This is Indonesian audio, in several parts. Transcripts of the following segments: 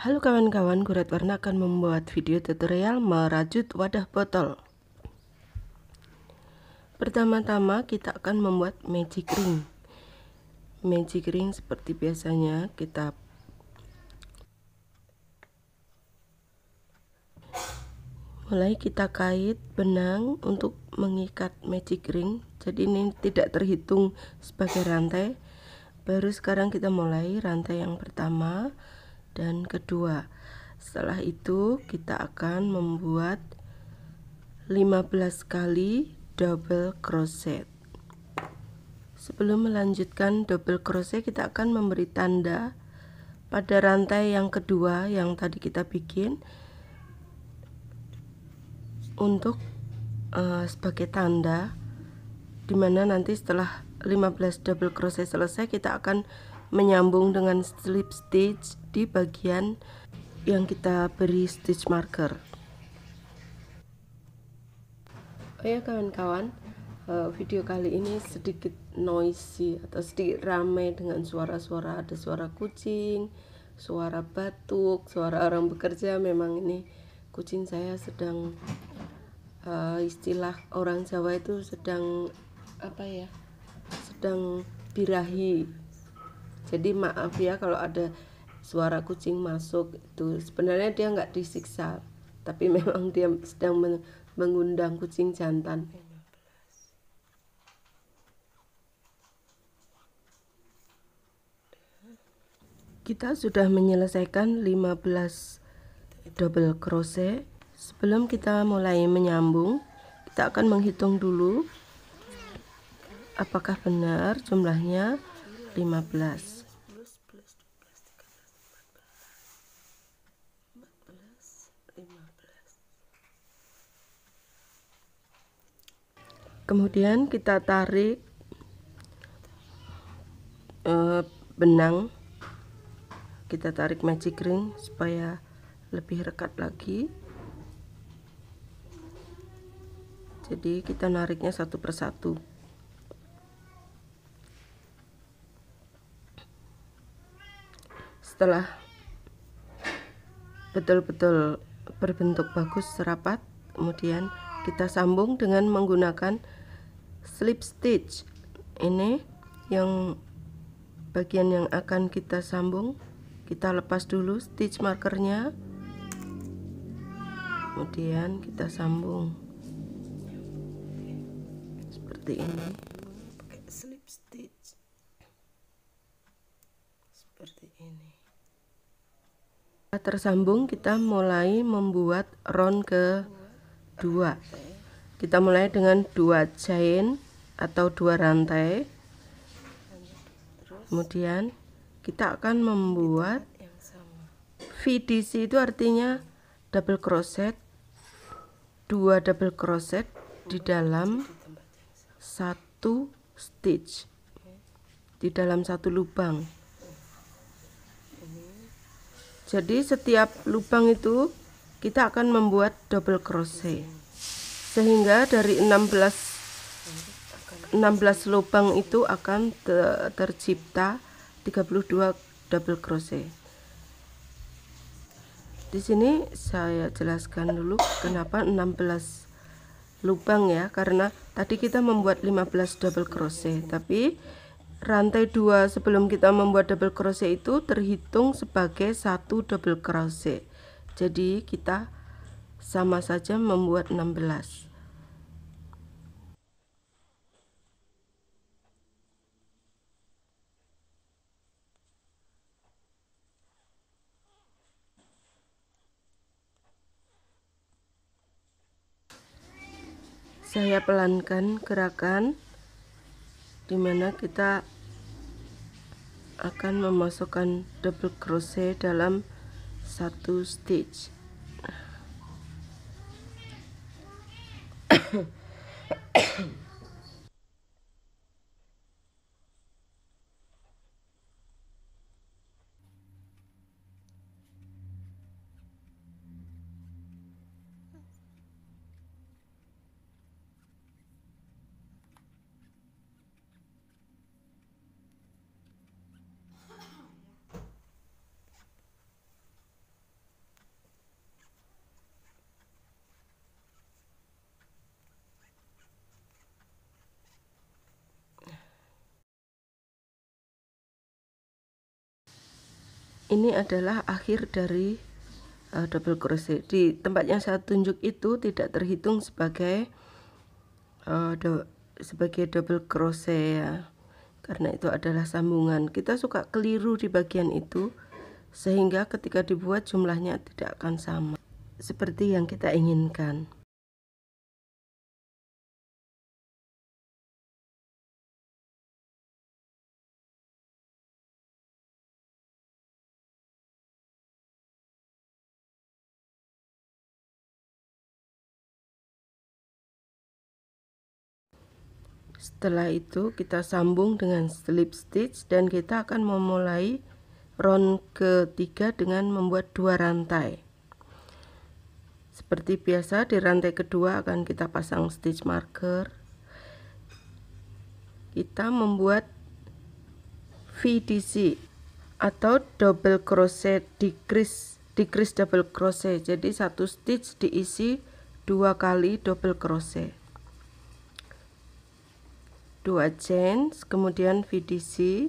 Halo kawan-kawan, Gurat Warna akan membuat video tutorial merajut wadah botol. Pertama-tama kita akan membuat magic ring. Magic ring seperti biasanya kita kait benang untuk mengikat magic ring. Jadi ini tidak terhitung sebagai rantai. Baru sekarang kita mulai rantai yang pertama dan kedua. Setelah itu kita akan membuat 15 kali double crochet. Sebelum melanjutkan double crochet, kita akan memberi tanda pada rantai yang kedua yang tadi kita bikin untuk sebagai tanda, dimana nanti setelah 15 double crochet selesai kita akan menyambung dengan slip stitch di bagian yang kita beri stitch marker. Oh ya kawan-kawan, video kali ini sedikit noisy atau sedikit ramai dengan suara-suara, ada suara kucing, suara batuk, suara orang bekerja. Memang ini kucing saya sedang istilah orang Jawa itu sedang sedang birahi. Jadi maaf ya kalau ada suara kucing masuk, itu sebenarnya dia nggak disiksa, tapi memang dia sedang mengundang kucing jantan. Kita sudah menyelesaikan 15 double crochet. Sebelum kita mulai menyambung, kita akan menghitung dulu apakah benar jumlahnya 15. Kemudian kita tarik benang, kita tarik magic ring supaya lebih rekat lagi. Jadi kita nariknya satu persatu. Setelah betul-betul berbentuk bagus rapat, kemudian kita sambung dengan menggunakan slip stitch. Ini yang bagian yang akan kita sambung. Kita lepas dulu stitch markernya, kemudian kita sambung seperti ini, pakai slip stitch seperti ini. Tersambung, kita mulai membuat round kedua. Kita mulai dengan 2 chain atau 2 rantai. Kemudian kita akan membuat VDC, itu artinya double crochet, 2 double crochet di dalam satu stitch, di dalam satu lubang. Jadi setiap lubang itu kita akan membuat double crochet, sehingga dari 16 lubang itu akan tercipta 32 double crochet. Di sini saya jelaskan dulu kenapa 16 lubang ya, karena tadi kita membuat 15 double crochet, tapi rantai 2 sebelum kita membuat double crochet itu terhitung sebagai 1 double crochet. Jadi kita sama saja membuat 16. Saya pelankan gerakan, dimana kita akan memasukkan double crochet dalam satu stitch. Ini adalah akhir dari double crochet. Di tempat yang saya tunjuk itu tidak terhitung sebagai double crochet ya, karena itu adalah sambungan. Kita suka keliru di bagian itu, sehingga ketika dibuat jumlahnya tidak akan sama seperti yang kita inginkan. Setelah itu kita sambung dengan slip stitch dan kita akan memulai round ketiga dengan membuat 2 rantai. Seperti biasa di rantai kedua akan kita pasang stitch marker. Kita membuat VDC atau double crochet decrease double crochet. Jadi satu stitch diisi 2 kali double crochet. 2 chain, kemudian VDC.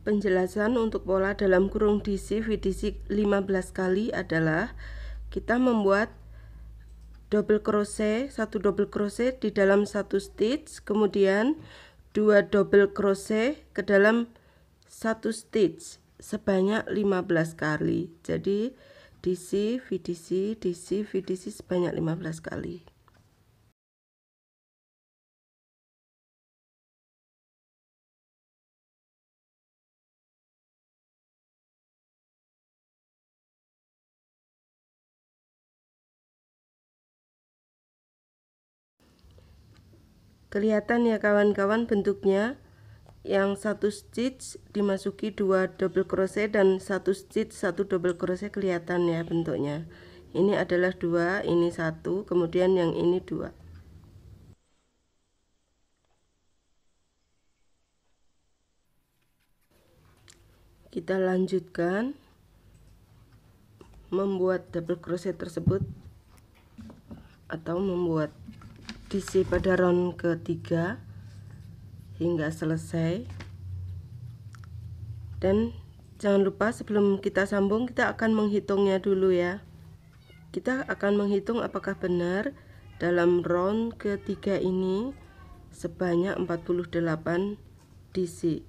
Penjelasan untuk pola dalam kurung DC VDC 15 kali adalah kita membuat double crochet, 1 double crochet di dalam 1 stitch, kemudian 2 double crochet ke dalam 1 stitch sebanyak 15 kali. Jadi DC VDC DC VDC sebanyak 15 kali. Kelihatan ya kawan-kawan bentuknya, yang 1 stitch dimasuki 2 double crochet dan 1 stitch 1 double crochet, kelihatan ya bentuknya. Ini adalah 2, ini 1, kemudian yang ini 2. Kita lanjutkan membuat double crochet tersebut atau membuat DC pada round ketiga hingga selesai. Dan jangan lupa sebelum kita sambung kita akan menghitungnya dulu ya. Kita akan menghitung apakah benar dalam round ketiga ini sebanyak 48 DC.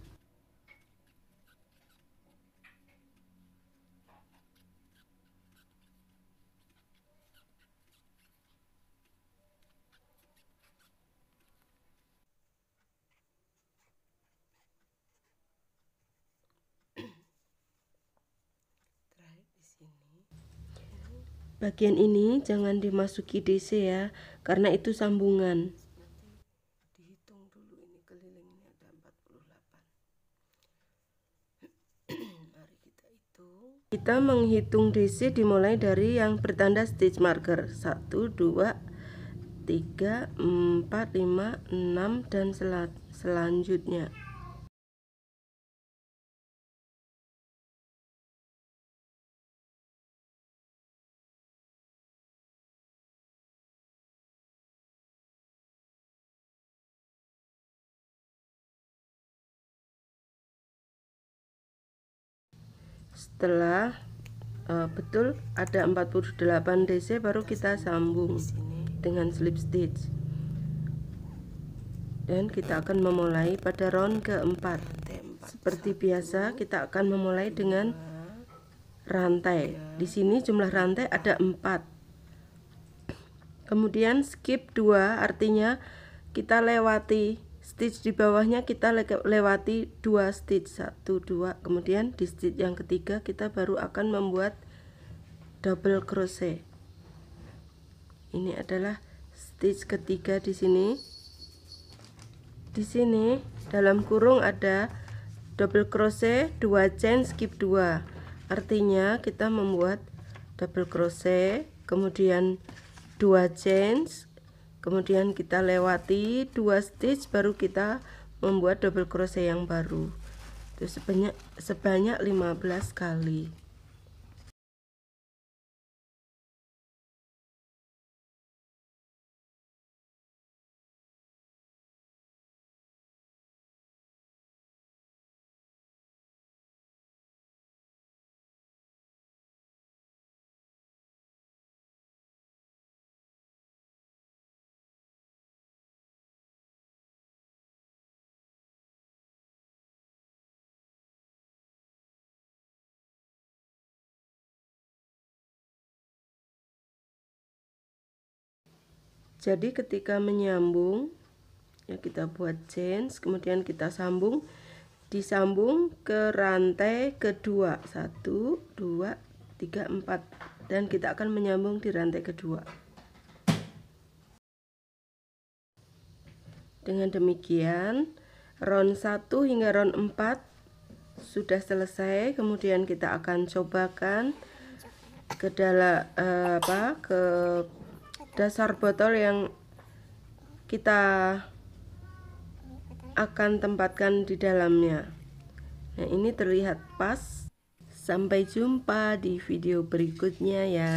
Bagian ini jangan dimasuki DC ya, karena itu sambungan. Dihitung dulu, ini kelilingnya ada 48. Mari kita hitung. Kita menghitung DC dimulai dari yang bertanda stitch marker 1, 2, 3, 4, 5, 6 dan selanjutnya. Setelah betul ada 48 DC baru kita sambung dengan slip stitch. Dan kita akan memulai pada round keempat. Seperti biasa kita akan memulai dengan rantai. Di sini jumlah rantai ada 4. Kemudian skip 2, artinya kita lewati stitch di bawahnya, kita lewati 2 stitch, 1, 2, kemudian di stitch yang ketiga kita baru akan membuat double crochet. Ini adalah stitch ketiga di sini. Di sini dalam kurung ada double crochet, 2 chain, skip 2. Artinya kita membuat double crochet, kemudian 2 chain, kemudian kita lewati 2 stitch baru kita membuat double crochet yang baru. Itu sebanyak 15 kali. Jadi ketika menyambung ya kita buat chain, kemudian kita sambung, disambung ke rantai kedua, 1 2 3 4, dan kita akan menyambung di rantai kedua. Dengan demikian round 1 hingga round 4 sudah selesai. Kemudian kita akan cobakan ke dalam ke dasar botol yang kita akan tempatkan di dalamnya. Nah, ini terlihat pas. Sampai jumpa di video berikutnya ya.